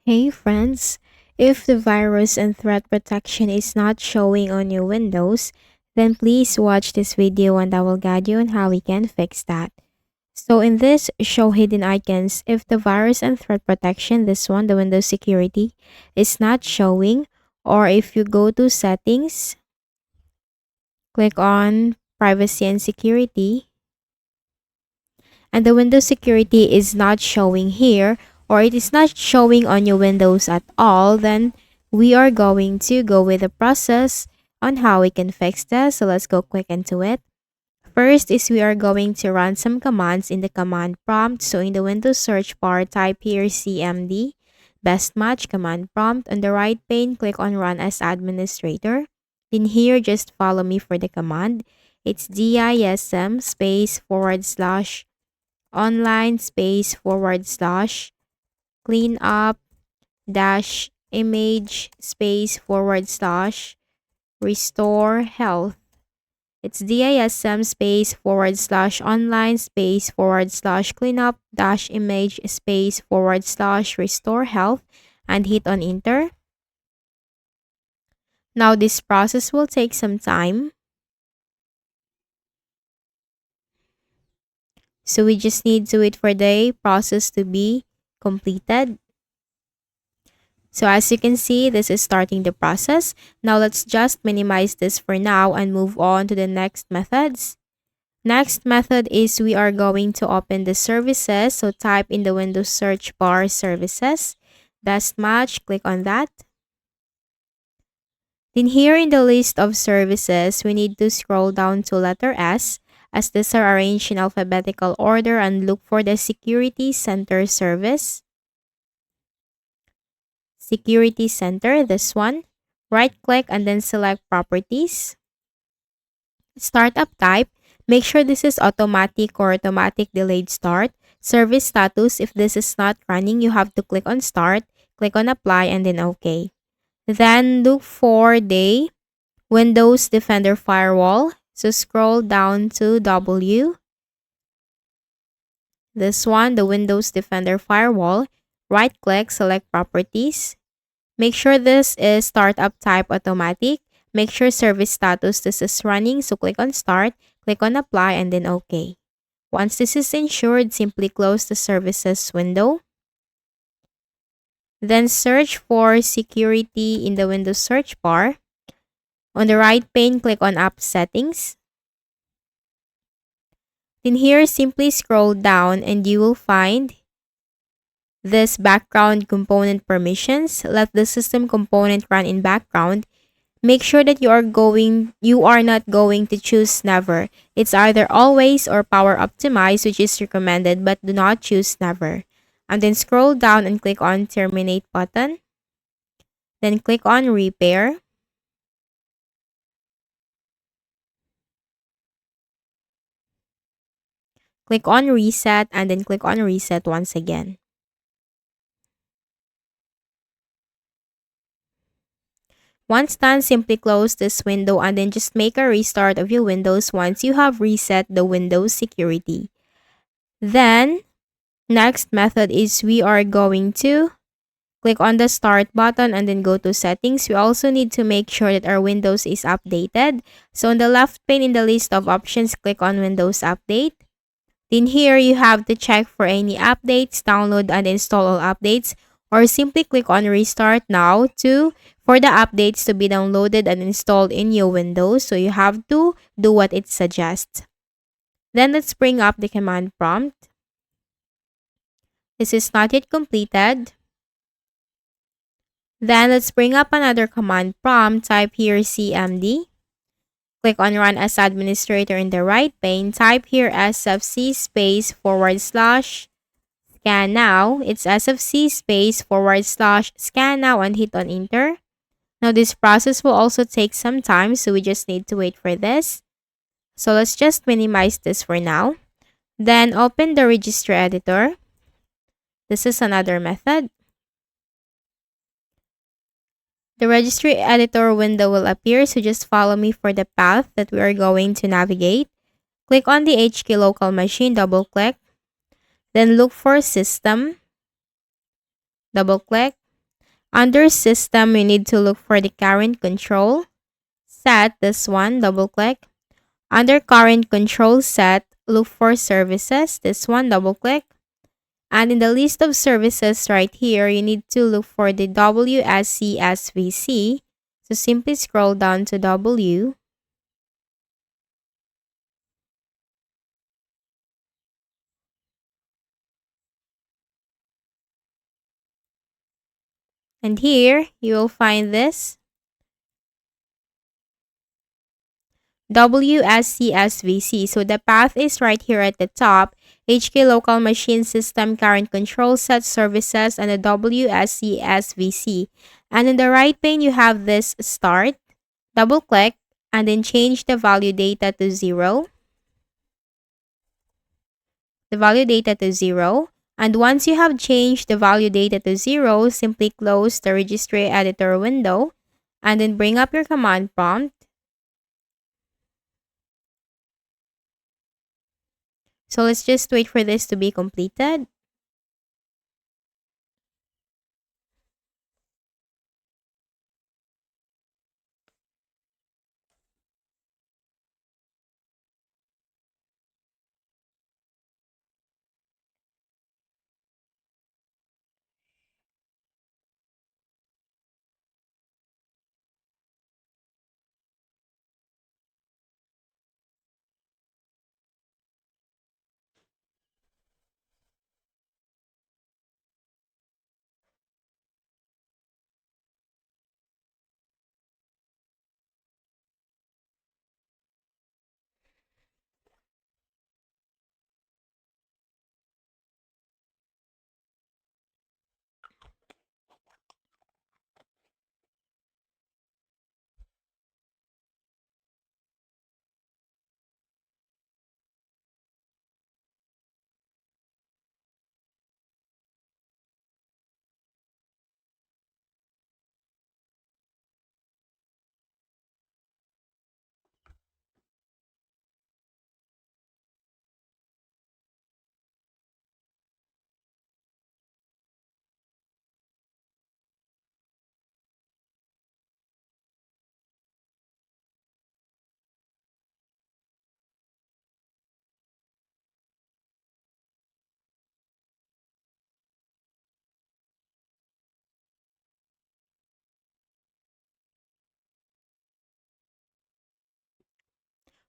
Hey friends, if the virus and threat protection is not showing on your Windows, then please watch this video and I will guide you on how we can fix that. So in this show hidden icons, if the virus and threat protection, this one, the Windows security, is not showing, or if you go to settings, click on privacy and security, and the Windows security is not showing here, or it is not showing on your Windows at all, then we are going to go with the process on how we can fix this. So let's go quick into it. First is we are going to run some commands in the command prompt. So in the Windows search bar, type here cmd best match command prompt. On the right pane, click on run as administrator. In here, just follow me for the command. It's dism space forward slash online space forward slash clean up dash image space forward slash restore health. It's dism space forward slash online space forward slash cleanup dash image space forward slash restore health and hit on enter. Now this process will take some time. So we just need to wait for the process to be completed. So as you can see, this is starting the process. Now let's just minimize this for now and move on to the next methods. Next method is we are going to open the services. So type in the Windows search bar services. Best match, click on that. Then here in the list of services, we need to scroll down to letter S as these are arranged in alphabetical order and look for the Security Center service. Security Center, this one. Right click and then select Properties. Startup type, make sure this is automatic or automatic delayed start. Service status, if this is not running, you have to click on Start, click on Apply, and then OK. Then look for the Windows Defender Firewall. So scroll down to W. This one, the Windows Defender Firewall. Right click, select Properties. Make sure this is startup type automatic. Make sure service status this is running. So click on start, click on apply, and then OK. Once this is ensured, simply close the services window. Then search for security in the Windows search bar. On the right pane, click on app settings. Then here, simply scroll down and you will find this background component permissions. Let the system component run in background. Make sure that you are not going to choose never. It's either always or power optimize, which is recommended, but do not choose never. And then scroll down and click on terminate button. Then click on repair. Click on reset and then click on reset once again. Once done, simply close this window and then just make a restart of your Windows once you have reset the Windows security. Then, next method is we are going to click on the start button and then go to settings. We also need to make sure that our Windows is updated. So on the left pane in the list of options, click on Windows Update. Then here you have to check for any updates, download and install all updates, or simply click on restart now for the updates to be downloaded and installed in your Windows. So you have to do what it suggests. Then let's bring up the command prompt. This is not yet completed. Then let's bring up another command prompt. Type here cmd. Click on run as administrator in the right pane. Type here sfc space forward slash scan now. It's sfc space forward slash scan now and hit on enter. Now this process will also take some time, so we just need to wait for this. So let's just minimize this for now. Then open the registry editor. This is another method. The registry editor window will appear, so just follow me for the path that we are going to navigate. Click on the HK local machine, double click. Then look for system. Double click. Under System, you need to look for the current control. Set, this one, double click. Under Current Control Set, look for Services, this one, double click. And in the list of services right here, you need to look for the WSC-SVC. So simply scroll down to W. And here, you will find this WSC-SVC. So the path is right here at the top. HK Local Machine System Current Control Set Services and the WSC-SVC. And in the right pane, you have this Start. Double click and then change the value data to 0. The value data to 0. And once you have changed the value data to 0, simply close the registry editor window and then bring up your command prompt. So let's just wait for this to be completed.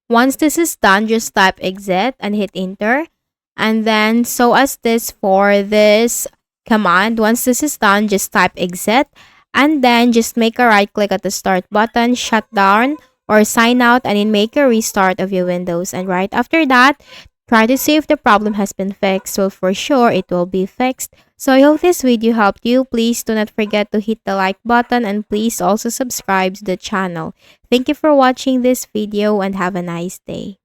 Once this is done, just type exit and hit enter. And then so as this for this command, once this is done, just type exit and then just make a right click at the start button, shut down or sign out and then make a restart of your Windows. And right after that, try to see if the problem has been fixed. So for sure, it will be fixed. So I hope this video helped you. Please do not forget to hit the like button and please also subscribe to the channel. Thank you for watching this video and have a nice day.